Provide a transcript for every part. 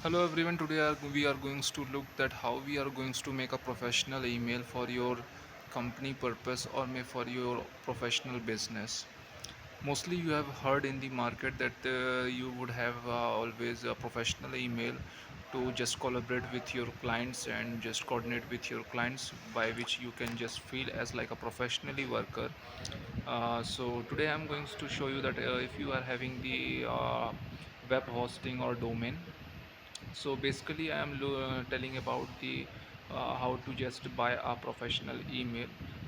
Hello everyone, today we are going to look at how we are going to make a professional email for your company purpose or may for your professional business. Mostly you have heard in the market that you would have always a professional email to just collaborate with your clients and just coordinate with your clients, by which you can just feel as like a professionally worker. So today I'm going to show you that if you are having the web hosting or domain, so basically I am telling about the how to just buy a professional email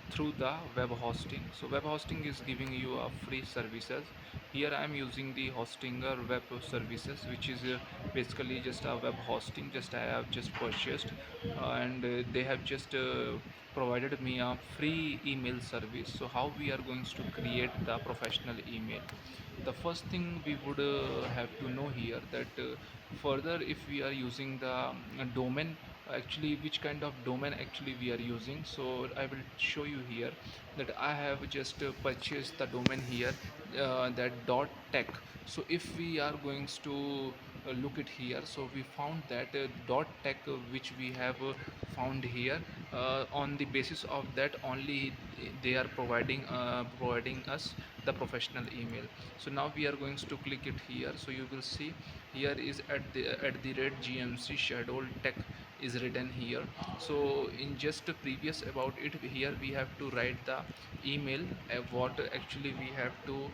through the web hosting. So web hosting is giving you a free services. Here I am using the hostinger web services, which is basically just a web hosting just I have just purchased, and they have just provided me a free email service. So how we are going to create the professional email? The first thing we would have to know here that further, if we are using the domain, actually which kind of domain actually we are using. So I will show you here that I have just purchased the domain here, that .tech. So if we are going to look at here, so we found that .tech, which we have found here, on the basis of that only they are providing us the professional email. So now we are going to click it here. So you will see here is at the rate GMC schedule tech is written here. So in just previous about it, here we have to write the email, what actually we have to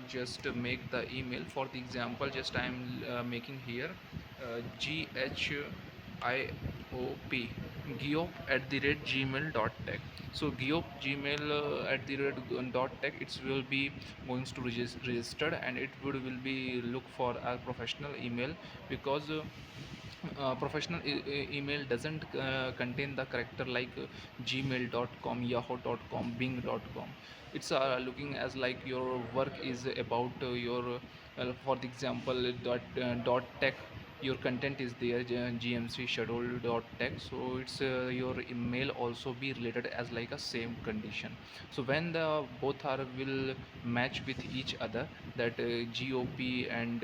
just make the email. For the example, just I am making here GHIOP giop at the rate gmail.tech. So giop gmail at the rate dot tech, it will be going to registered, and it will be look for a professional email, because professional email doesn't contain the character like gmail.com, yahoo.com, bing.com. It's looking as like your work is about your for the example dot tech, your content is there gmc schedule dot tech. So it's your email also be related as like a same condition. So when the both are will match with each other, that gop and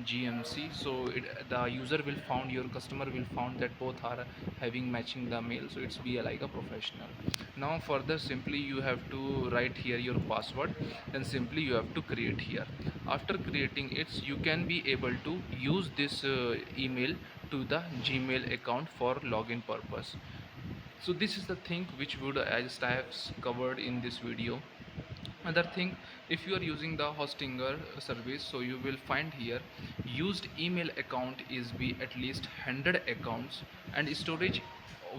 gmc, so the user will found, your customer will found that both are having matching the mail, so it's be like a professional. Now further, simply you have to write here your password, then simply you have to create here. After creating it, you can be able to use this email to the gmail account for login purpose. So this is the thing which would I just I have covered in this video. Another thing, if you are using the hostinger service, so you will find here used email account is be at least 100 accounts, and storage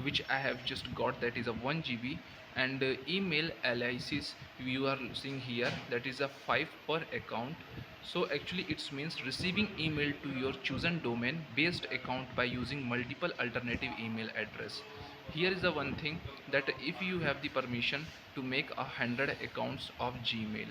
which I have just got, that is a 1 GB, and email aliases you are seeing here, that is a 5 per account. So actually it means receiving email to your chosen domain based account by using multiple alternative email address. Here is the one thing, that if you have the permission to make 100 accounts of gmail,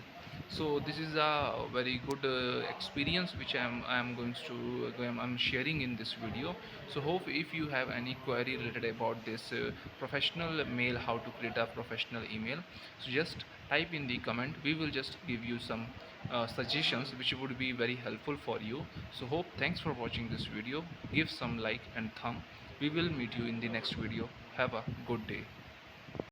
so this is a very good experience which I am going to I'm sharing in this video. So hope if you have any query related about this professional mail, how to create a professional email, so just type in the comment. We will just give you some suggestions which would be very helpful for you. So hope, thanks for watching this video. Give some like and thumb. We will meet you in the next video. Have a good day.